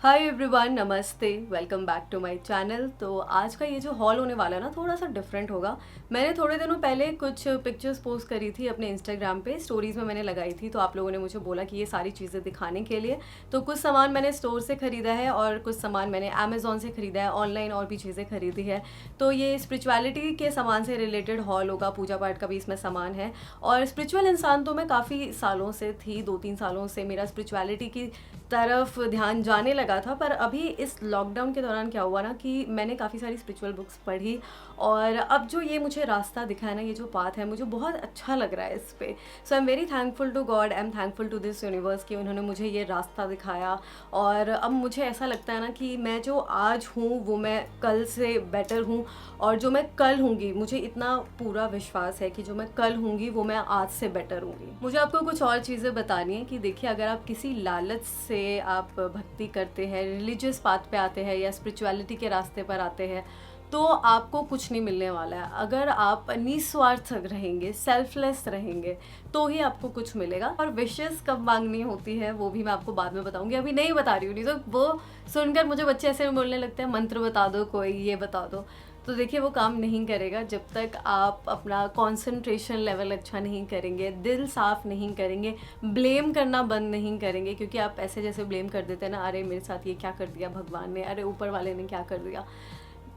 हाय everyone, नमस्ते, welcome back to my channel. तो आज का ये जो हॉल होने वाला है ना, थोड़ा सा डिफरेंट होगा। मैंने थोड़े दिनों पहले कुछ पिक्चर्स पोस्ट करी थी अपने इंस्टाग्राम पे, स्टोरीज में मैंने लगाई थी। तो आप लोगों ने मुझे बोला कि ये सारी चीज़ें दिखाने के लिए। तो कुछ सामान मैंने स्टोर से ख़रीदा है और कुछ सामान मैंने अमेज़ॉन से ख़रीदा है, ऑनलाइन और भी चीज़ें खरीदी है। तो ये स्पिरिचुअलिटी के सामान से रिलेटेड हॉल होगा, पूजा पाठ का भी इसमें सामान है। और स्पिरिचुअल इंसान तो मैं काफ़ी सालों से थी, 2-3 सालों से मेरा स्पिरिचुअलिटी की तरफ ध्यान जाने लगा था। पर अभी इस लॉकडाउन के दौरान क्या हुआ ना कि मैंने काफ़ी सारी स्पिरिचुअल बुक्स पढ़ी और अब जो ये मुझे रास्ता दिखा है ना, ये जो पाथ है, मुझे बहुत अच्छा लग रहा है इस पे। So I am very thankful to God, I am thankful to this universe कि उन्होंने मुझे ये रास्ता दिखाया। और अब मुझे ऐसा लगता है ना कि मैं जो आज हूँ वो मैं कल से बेटर हूँ, और जो मैं कल हूँगी, मुझे इतना पूरा विश्वास है कि जो मैं कल हूँगी वो मैं आज से बेटर हूँगी। मुझे आपको कुछ और चीज़ें बतानी है कि देखिए, अगर आप किसी लालच से आप भक्ति करते हैं, रिलीजियस पाथ पे आते हैं या स्पिरिचुअलिटी के रास्ते पर आते हैं, तो आपको कुछ नहीं मिलने वाला है। अगर आप निस्वार्थ रहेंगे, सेल्फलेस रहेंगे, तो ही आपको कुछ मिलेगा। और विशेस कब मांगनी होती है वो भी मैं आपको बाद में बताऊंगी, अभी नहीं बता रही हूँ, नहीं तो वो सुनकर मुझे बच्चे ऐसे बोलने लगते हैं मंत्र बता दो, कोई ये बता दो। तो देखिए, वो काम नहीं करेगा जब तक आप अपना कंसंट्रेशन लेवल अच्छा नहीं करेंगे, दिल साफ नहीं करेंगे, ब्लेम करना बंद नहीं करेंगे। क्योंकि आप ऐसे जैसे ब्लेम कर देते हैं ना, अरे मेरे साथ ये क्या कर दिया भगवान ने, अरे ऊपर वाले ने क्या कर दिया।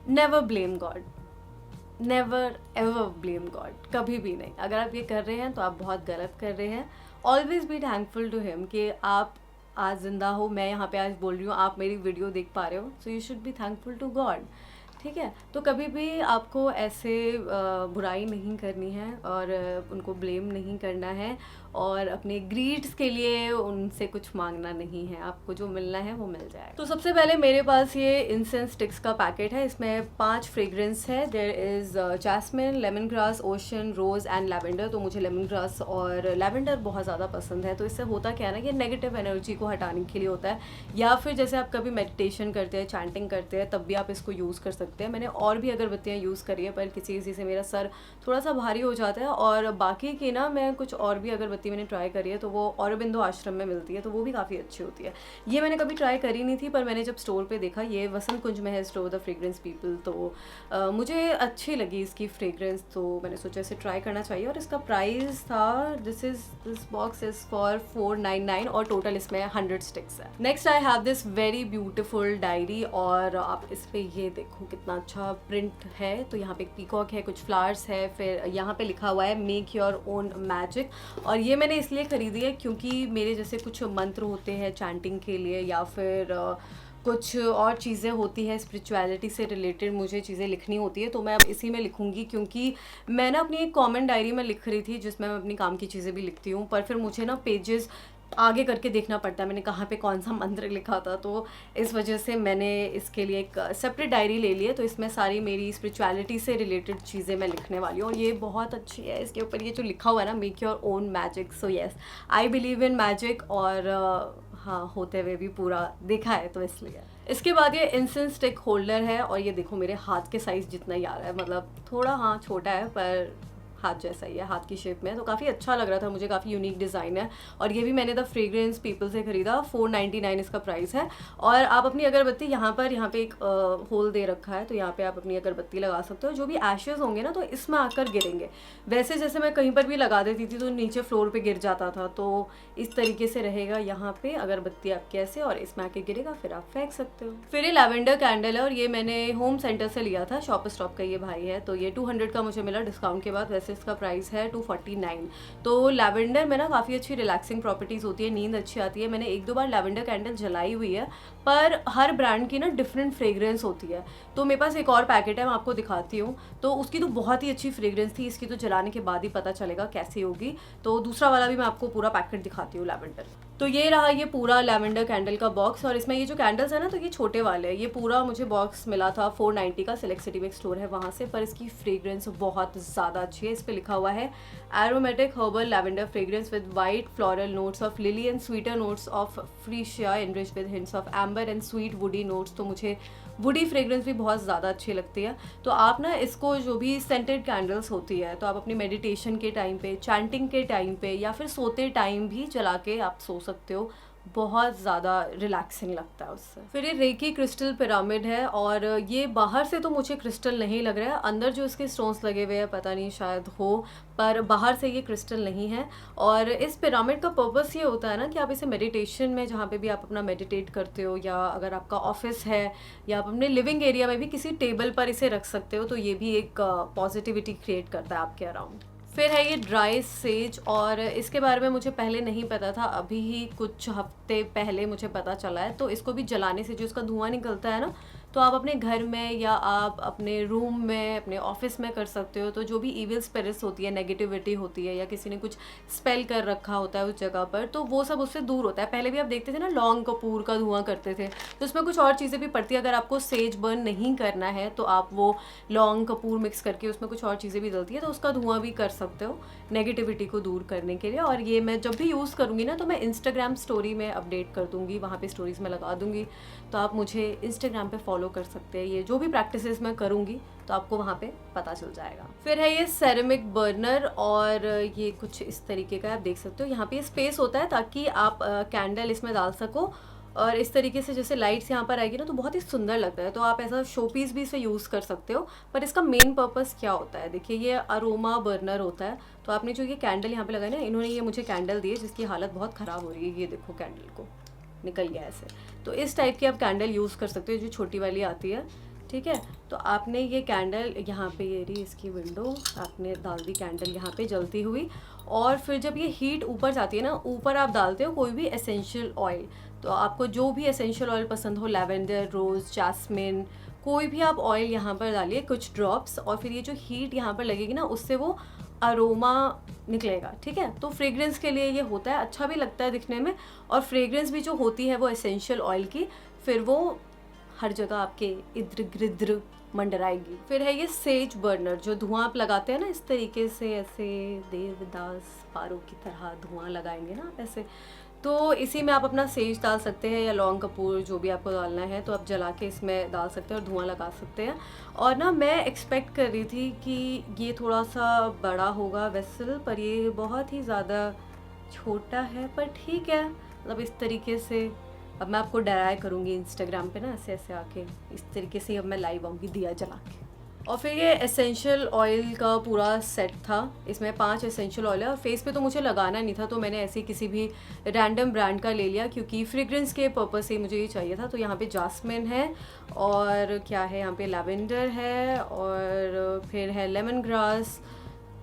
Never blame God, never ever blame God, कभी भी नहीं। अगर आप ये कर रहे हैं तो आप बहुत गलत कर रहे हैं। Always be thankful to him कि आप आज जिंदा हो, मैं यहाँ पे आज बोल रही हूँ, आप मेरी वीडियो देख पा रहे हो। So you should be thankful to God, ठीक है। तो कभी भी आपको ऐसे बुराई नहीं करनी है और उनको ब्लेम नहीं करना है, और अपने ग्रीड्स के लिए उनसे कुछ मांगना नहीं है। आपको जो मिलना है वो मिल जाएगा। तो सबसे पहले मेरे पास ये इंसेंस स्टिक्स का पैकेट है। इसमें 5 फ्रेग्रेंस है। There is jasmine, lemon grass, ocean, rose and lavender. तो मुझे लेमन ग्रास और लैवेंडर बहुत ज़्यादा पसंद है। तो इससे होता क्या है ना कि नेगेटिव एनर्जी को हटाने के लिए होता है, या फिर जैसे आप कभी मेडिटेशन करते हैं, चैंटिंग करते हैं, तब भी आप इसको यूज़ कर सकते हैं। मैंने और भी अगरबत्तियाँ यूज़ करी है, पर किसी किसी से मेरा सर थोड़ा सा भारी हो जाता है। और बाकी की ना, मैं कुछ और भी अगरबत्ती मैंने ट्राई करी है, तो वो औरबिंदो आश्रम में मिलती है, तो वो भी काफ़ी अच्छी होती है। ये मैंने कभी ट्राई करी नहीं थी, पर मैंने जब स्टोर पे देखा, ये वसंत कुंज में है स्टोर, द फ्रेग्रेंस पीपल, तो मुझे अच्छी लगी इसकी फ्रेग्रेंस, तो मैंने सोचा इसे ट्राई करना चाहिए। और इसका प्राइस था, दिस बॉक्स इज़ फॉर 499 और टोटल इसमें 100 स्टिक्स है। Next I have this very beautiful diary, और आप इस पे ये देखो कितना अच्छा प्रिंट है। तो यहाँ पे एक पीकॉक है, कुछ फ्लावर्स है, फिर यहाँ पे लिखा हुआ है मेक योर ओन मैजिक। और ये मैंने इसलिए ख़रीदी है क्योंकि मेरे जैसे कुछ मंत्र होते हैं चैंटिंग के लिए, या फिर कुछ और चीज़ें होती हैं स्पिरिचुअलिटी से रिलेटेड, मुझे चीज़ें लिखनी होती है, तो मैं अब इसी में लिखूंगी। क्योंकि मैं ना अपनी एक कॉमन डायरी में लिख रही थी जिसमें मैं अपनी काम की चीज़ें भी लिखती हूँ, पर फिर मुझे ना पेजेस आगे करके देखना पड़ता है मैंने कहाँ पे कौन सा मंत्र लिखा था। तो इस वजह से मैंने इसके लिए एक सेपरेट डायरी ले ली है। तो इसमें सारी मेरी स्पिरिचुअलिटी से रिलेटेड चीज़ें मैं लिखने वाली हूँ, और ये बहुत अच्छी है। इसके ऊपर ये जो लिखा हुआ है ना, make your own magic. So yes, I believe in magic, और हाँ, होते हुए भी पूरा देखा है, तो इसलिए। इसके बाद ये इंसेंस स्टिक होल्डर है, और ये देखो मेरे हाथ के साइज़ जितना ही आ रहा है, मतलब थोड़ा हाँ छोटा है, पर हाथ जैसा ही है, हाथ की शेप में है। तो काफ़ी अच्छा लग रहा था मुझे, काफ़ी यूनिक डिज़ाइन है। और ये भी मैंने द फ्रेग्रेंस पीपल से ख़रीदा, 499 इसका प्राइस है। और आप अपनी अगरबत्ती यहाँ पे एक होल दे रखा है, तो यहाँ पे आप अपनी अगरबत्ती लगा सकते हो। जो भी ऐशेज़ होंगे ना, तो इसमें आकर गिरेंगे। वैसे जैसे मैं कहीं पर भी लगा देती थी तो नीचे फ्लोर पर गिर जाता था, तो इस तरीके से रहेगा। यहाँ पे अगरबत्ती आपकी ऐसे, और इसमें आके गिरेगा, फिर आप फेंक सकते हो। फिर ये लैवेंडर कैंडल है, और ये मैंने होम सेंटर से लिया था, शॉप स्टॉप का ये भाई है। तो ये 200 का मुझे मिला डिस्काउंट के बाद, वैसे इसका प्राइस है 249। तो लैवेंडर में ना काफ़ी अच्छी रिलैक्सिंग प्रॉपर्टीज़ होती है, नींद अच्छी आती है। मैंने 1-2 बार लैवेंडर कैंडल जलाई हुई है, पर हर ब्रांड की ना डिफरेंट फ्रेग्रेंस होती है। तो मेरे पास एक और पैकेट है, मैं आपको दिखाती हूँ। तो उसकी तो बहुत ही अच्छी फ्रेग्रेंस थी, इसकी तो जलाने के बाद ही पता चलेगा कैसी होगी। तो दूसरा वाला भी मैं आपको पूरा पैकेट दिखाती हूँ लैवेंडर। तो ये रहा ये पूरा लैवेंडर कैंडल का बॉक्स, और इसमें ये जो कैंडल्स है ना, तो ये छोटे वाले हैं। ये पूरा मुझे बॉक्स मिला था 490 का, सिलेक्ट सिटी में एक स्टोर है वहाँ से, पर इसकी फ्रेग्रेंस बहुत ज़्यादा अच्छी है। इस पर लिखा हुआ है aromatic herbal lavender fragrance with white floral notes of lily and sweeter notes of freesia enriched with hints of amber and sweet woody notes. तो मुझे वुडी फ्रेग्रेंस भी बहुत ज़्यादा अच्छी लगती है। तो आप ना इसको, जो भी सेंटेड कैंडल्स होती है, तो आप अपनी मेडिटेशन के टाइम पे, चैंटिंग के टाइम पे, या फिर सोते टाइम भी जला के आप सो सकते हो। बहुत ज़्यादा रिलैक्सिंग लगता है उससे। फिर ये रेकी क्रिस्टल पिरामिड है और ये बाहर से तो मुझे क्रिस्टल नहीं लग रहा है, अंदर जो इसके स्टोन्स लगे हुए हैं पता नहीं शायद हो, पर बाहर से ये क्रिस्टल नहीं है। और इस पिरामिड का पर्पस ये होता है ना कि आप इसे मेडिटेशन में, जहाँ पे भी आप अपना मेडिटेट करते हो, या अगर आपका ऑफिस है या आप अपने लिविंग एरिया में भी किसी टेबल पर इसे रख सकते हो, तो ये भी एक पॉजिटिविटी क्रिएट करता है आपके अराउंड। फिर है ये ड्राई सेज, और इसके बारे में मुझे पहले नहीं पता था, अभी ही कुछ हफ्ते पहले मुझे पता चला है। तो इसको भी जलाने से जो इसका धुआं निकलता है ना, तो आप अपने घर में या आप अपने रूम में, अपने ऑफिस में कर सकते हो। तो जो भी इविल स्पिरिट्स होती है, नेगेटिविटी होती है, या किसी ने कुछ स्पेल कर रखा होता है उस जगह पर, तो वो सब उससे दूर होता है। पहले भी आप देखते थे ना, लौंग कपूर का धुआं करते थे, तो उसमें कुछ और चीज़ें भी पड़ती है। अगर आपको सेज बर्न नहीं करना है तो आप वो लौंग कपूर मिक्स करके उसमें कुछ और चीज़ें भी डलती है, तो उसका धुआं भी कर सकते हो नेगेटिविटी को दूर करने के लिए। और ये मैं जब भी यूज़ करूँगी ना, तो मैं इंस्टाग्राम स्टोरी में अपडेट कर दूँगी, वहाँ पे स्टोरीज़ में लगा दूँगी, तो आप मुझे इंस्टाग्राम पे फॉलो कर सकते हैं। ये जो भी प्रैक्टिसेस मैं करूँगी तो आपको वहाँ पे पता चल जाएगा। फिर है ये सेरेमिक बर्नर, और ये कुछ इस तरीके का आप देख सकते हो। यहाँ पे स्पेस होता है ताकि आप कैंडल इसमें डाल सको, और इस तरीके से जैसे लाइट्स यहाँ पर आएगी ना, तो बहुत ही सुंदर लगता है। तो आप ऐसा शो पीस भी इसे यूज़ कर सकते हो। पर इसका मेन पर्पस क्या होता है, देखिए ये अरोमा बर्नर होता है। तो आपने जो ये कैंडल यहाँ पे लगाई ना, इन्होंने ये मुझे कैंडल दी है जिसकी हालत बहुत ख़राब हो रही है, ये देखो कैंडल को निकल गया ऐसे। तो इस टाइप की आप कैंडल यूज़ कर सकते हो, जो छोटी वाली आती है, ठीक है। तो आपने ये कैंडल यहाँ पे, ये रही इसकी विंडो, आपने डाल दी कैंडल यहाँ पे जलती हुई। और फिर जब ये हीट ऊपर जाती है ना, ऊपर आप डालते हो कोई भी एसेंशियल ऑयल। तो आपको जो भी एसेंशियल ऑयल पसंद हो, लैवेंडर, रोज़, जैस्मिन, कोई भी आप ऑयल यहाँ पर डालिए, कुछ ड्रॉप्स। और फिर ये जो हीट यहाँ पर लगेगी ना, उससे वो अरोमा निकलेगा, ठीक है। तो फ्रेग्रेंस के लिए ये होता है, अच्छा भी लगता है दिखने में, और फ्रेग्रेंस भी जो होती है वो एसेंशियल ऑयल की, फिर वो हर जगह आपके इर्द गिर्द मंडराएगी। फिर है ये सेज बर्नर, जो धुआं आप लगाते हैं ना इस तरीके से, ऐसे देवदास पारों की तरह धुआं लगाएंगे ना ऐसे, तो इसी में आप अपना सेज डाल सकते हैं, या लौंग कपूर, जो भी आपको डालना है, तो आप जला के इसमें डाल सकते हैं और धुआं लगा सकते हैं। और ना मैं एक्सपेक्ट कर रही थी कि ये थोड़ा सा बड़ा होगा वेसल, पर ये बहुत ही ज़्यादा छोटा है, पर ठीक है। मतलब इस तरीके से अब मैं आपको डराया करूँगी इंस्टाग्राम पे ना, ऐसे ऐसे आके इस तरीके से अब मैं लाइव आऊँगी दिया जला के। और फिर ये एसेंशियल ऑयल का पूरा सेट था, इसमें 5 एसेंशियल ऑयल है। और फेस पे तो मुझे लगाना नहीं था, तो मैंने ऐसे किसी भी रैंडम ब्रांड का ले लिया, क्योंकि फ्रेग्रेंस के पर्पस से मुझे ये चाहिए था। तो यहाँ पे जास्मिन है, और क्या है यहाँ पे, लैवेंडर है, और फिर है लेमन ग्रास,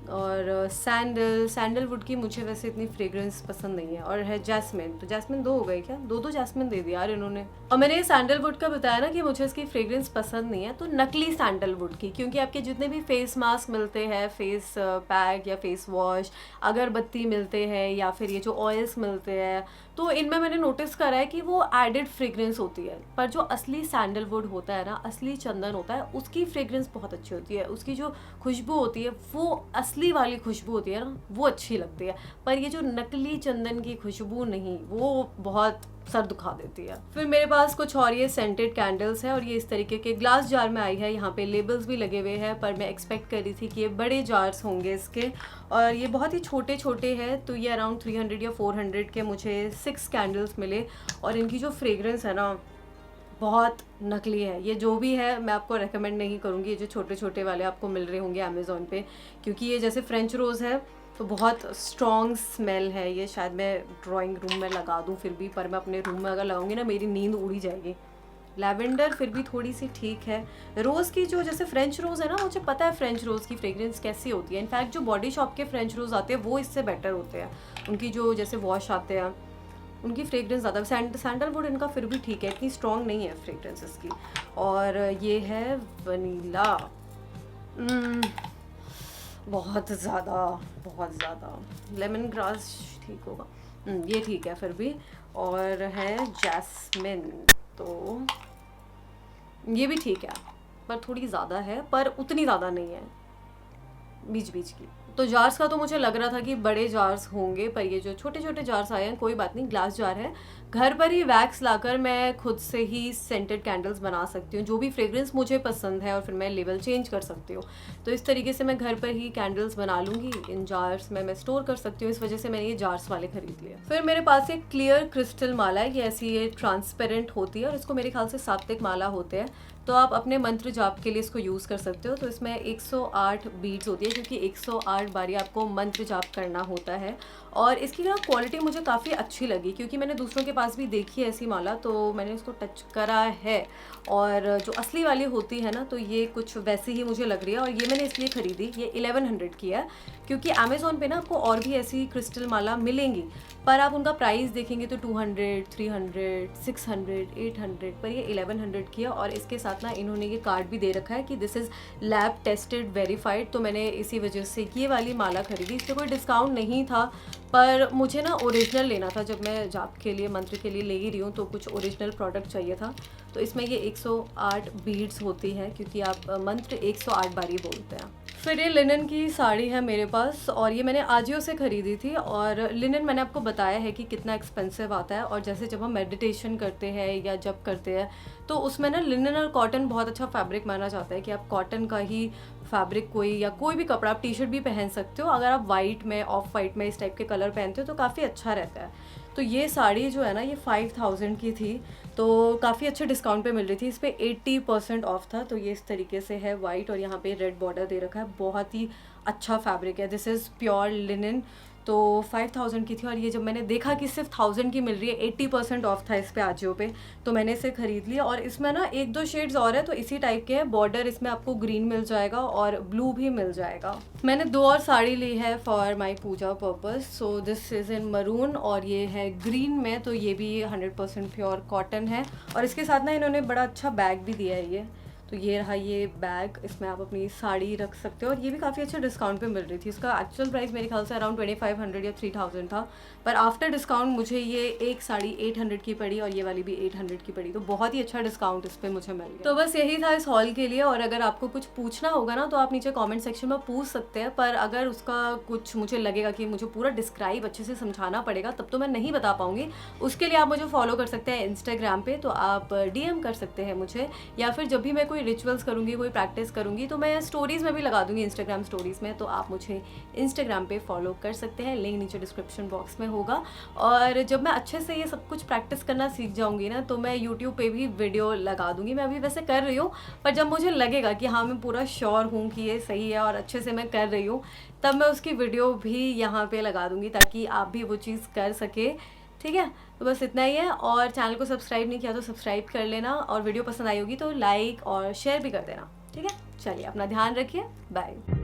और सैंडलवुड की मुझे वैसे इतनी फ्रेग्रेंस पसंद नहीं है, और है जैस्मिन। तो जैस्मिन 2 हो गए क्या, दो जैस्मिन दे दिया यार इन्होंने। और मैंने ये सैंडलवुड का बताया ना कि मुझे इसकी फ्रेग्रेंस पसंद नहीं है, तो नकली सैंडलवुड की, क्योंकि आपके जितने भी फेस मास्क मिलते हैं, फेस पैक या फेस वॉश, अगरबत्ती मिलते हैं, या फिर ये जो ऑयल्स मिलते हैं, तो इनमें मैंने नोटिस करा है कि वो एडेड फ्रेग्रेंस होती है। पर जो असली सैंडलवुड होता है ना, असली चंदन होता है, उसकी फ्रेग्रेंस बहुत अच्छी होती है, उसकी जो खुशबू होती है, वो असली वाली खुशबू होती है ना, वो अच्छी लगती है। पर ये जो नकली चंदन की खुशबू नहीं, वो बहुत सर दुखा देती है। फिर मेरे पास कुछ और ये सेंटेड कैंडल्स है, और ये इस तरीके के ग्लास जार में आई है, यहाँ पे लेबल्स भी लगे हुए हैं, पर मैं एक्सपेक्ट कर रही थी कि ये बड़े जार्स होंगे इसके, और ये बहुत ही छोटे छोटे हैं। तो ये अराउंड 300 या 400 के मुझे 6 कैंडल्स मिले, और इनकी जो फ्रेग्रेंस है ना, बहुत नकली है। ये जो भी है मैं आपको रेकमेंड नहीं करूँगी, ये जो छोटे छोटे वाले आपको मिल रहे होंगे अमेज़ॉन पे, क्योंकि ये जैसे फ्रेंच रोज़ है तो बहुत स्ट्रॉन्ग स्मेल है। ये शायद मैं ड्राइंग रूम में लगा दूँ फिर भी, पर मैं अपने रूम में अगर लगाऊंगी ना, मेरी नींद उड़ी जाएगी। लैवेंडर फिर भी थोड़ी सी ठीक है। रोज़ की जो जैसे फ्रेंच रोज़ है ना, मुझे पता है फ्रेंच रोज़ की फ्रेग्रेंस कैसी होती है। इनफैक्ट जो बॉडी शॉप के फ्रेंच रोज़ आते हैं वो इससे बेटर होते हैं, उनकी जो जैसे वॉश आते हैं उनकी फ्रेग्रेंस ज़्यादा। सैंडलवुड इनका फिर भी ठीक है, इतनी स्ट्रॉन्ग नहीं है फ्रेग्रेंस इसकी। और ये है वनीला, बहुत ज़्यादा। लेमन ग्रास ठीक होगा, ये ठीक है फिर भी। और है जैस्मिन, तो ये भी ठीक है, पर थोड़ी ज़्यादा है, पर उतनी ज़्यादा नहीं है, बीच बीच की। तो जार्स का तो मुझे लग रहा था कि बड़े जार्स होंगे, पर ये जो छोटे छोटे जार्स आए हैं कोई बात नहीं, ग्लास जार है। घर पर ही वैक्स लाकर मैं खुद से ही सेंटेड कैंडल्स बना सकती हूँ, जो भी फ्रेग्रेंस मुझे पसंद है, और फिर मैं लेवल चेंज कर सकती हूँ। तो इस तरीके से मैं घर पर ही कैंडल्स बना लूँगी। इन जार्स में मैं स्टोर कर सकती हूँ, इस वजह से मैंने ये जार्स वाले खरीद लिए। फिर मेरे पास एक क्लियर क्रिस्टल माला है, ये ऐसी ये ट्रांसपेरेंट होती है और इसको मेरे ख्याल से साप्तिक माला होते हैं, तो आप अपने मंत्र जाप के लिए इसको यूज़ कर सकते हो। तो इसमें 108 बीड्स होती है, क्योंकि 108 बारी आपको मंत्र जाप करना होता है। और इसकी ना क्वालिटी मुझे काफ़ी अच्छी लगी, क्योंकि मैंने दूसरों के पास भी देखी है ऐसी माला, तो मैंने इसको टच करा है। और जो असली वाली होती है ना, तो ये कुछ वैसी ही मुझे लग रही है, और ये मैंने इसलिए ख़रीदी, ये 1100 की है। क्योंकि अमेज़ोन पे ना आपको और भी ऐसी क्रिस्टल माला मिलेंगी, पर आप उनका प्राइस देखेंगे तो 200, 300, 600, 800, पर ये 1100 की है। और इसके साथ ना इन्होंने ये कार्ड भी दे रखा है कि this is lab tested verified, तो मैंने इसी वजह से ये वाली माला खरीदी। इस पर कोई डिस्काउंट नहीं था, पर मुझे ना ओरिजिनल लेना था, जब मैं जाप के लिए मंत्र के लिए ले ही रही हूँ तो कुछ ओरिजिनल प्रोडक्ट चाहिए था। तो इसमें ये 108 बीड्स होती है, क्योंकि आप मंत्र 108 बारी बोलते हैं। फिर ये लिनन की साड़ी है मेरे पास, और ये मैंने आजियो से ख़रीदी थी। और लिनन मैंने आपको बताया है कि कितना एक्सपेंसिव आता है, और जैसे जब हम मेडिटेशन करते हैं या जब करते हैं तो उसमें ना लिनन और कॉटन बहुत अच्छा फैब्रिक माना जाता है, कि आप कॉटन का ही फैब्रिक कोई या कोई भी कपड़ा, आप टी शर्ट भी पहन सकते हो, अगर आप वाइट में, ऑफ वाइट में इस टाइप के कलर पहनते हो तो काफ़ी अच्छा रहता है। तो ये साड़ी जो है ना, ये 5000 की थी, तो काफ़ी अच्छे डिस्काउंट पे मिल रही थी। इस पर 80% ऑफ था। तो ये इस तरीके से है वाइट, और यहाँ पे रेड बॉर्डर दे रखा है। बहुत ही अच्छा फैब्रिक है, दिस इज़ प्योर लिनन। तो 5000 की थी, और ये जब मैंने देखा कि सिर्फ 1000 की मिल रही है, 80% ऑफ था इस पे आजियो पे, तो मैंने इसे ख़रीद लिया। और इसमें ना 1-2 शेड्स और है, तो इसी टाइप के हैं। बॉर्डर इसमें आपको ग्रीन मिल जाएगा और ब्लू भी मिल जाएगा। मैंने 2 और साड़ी ली है for my puja purpose. So this is in maroon, और ये है ग्रीन में, तो ये भी 100% प्योर कॉटन है। और इसके साथ ना इन्होंने बड़ा अच्छा बैग भी दिया है ये। तो ये रहा ये बैग, इसमें आप अपनी साड़ी रख सकते हो, और ये भी काफ़ी अच्छे डिस्काउंट पे मिल रही थी। इसका एक्चुअल प्राइस मेरे ख्याल से अराउंड 2500 या 3000 था, पर आफ्टर डिस्काउंट मुझे ये एक साड़ी 800 की पड़ी, और ये वाली भी 800 की पड़ी। तो बहुत ही अच्छा डिस्काउंट इस पर मुझे मिल गया। तो बस यही था इस हॉल के लिए। और अगर आपको कुछ पूछना होगा ना, तो आप नीचे कॉमेंट सेक्शन में पूछ सकते हैं, पर अगर उसका कुछ मुझे लगेगा कि मुझे पूरा डिस्क्राइब अच्छे से समझाना पड़ेगा, तब तो मैं नहीं बता पाऊँगी। उसके लिए आप मुझे फॉलो कर सकते हैं इंस्टाग्राम पे, तो आप DM कर सकते हैं मुझे, या फिर जब भी मैं कोई रिचुअल्स करूँगी, कोई प्रैक्टिस करूँगी, तो मैं स्टोरीज़ में भी लगा दूँगी, इंस्टाग्राम स्टोरीज़ में। तो आप मुझे इंस्टाग्राम पे फॉलो कर सकते हैं, लिंक नीचे डिस्क्रिप्शन बॉक्स में होगा। और जब मैं अच्छे से ये सब कुछ प्रैक्टिस करना सीख जाऊँगी ना, तो मैं यूट्यूब पे भी वीडियो लगा दूँगी। मैं अभी वैसे कर रही हूँ, पर जब मुझे लगेगा कि हाँ मैं पूरा श्योर हूँ कि ये सही है और अच्छे से मैं कर रही हूँ, तब मैं उसकी वीडियो भी यहाँ पे लगा दूँगी, ताकि आप भी वो चीज़ कर सके। ठीक है, तो बस इतना ही है। और चैनल को सब्सक्राइब नहीं किया तो सब्सक्राइब कर लेना, और वीडियो पसंद आई होगी तो लाइक और शेयर भी कर देना। ठीक है, चलिए अपना ध्यान रखिए, बाय।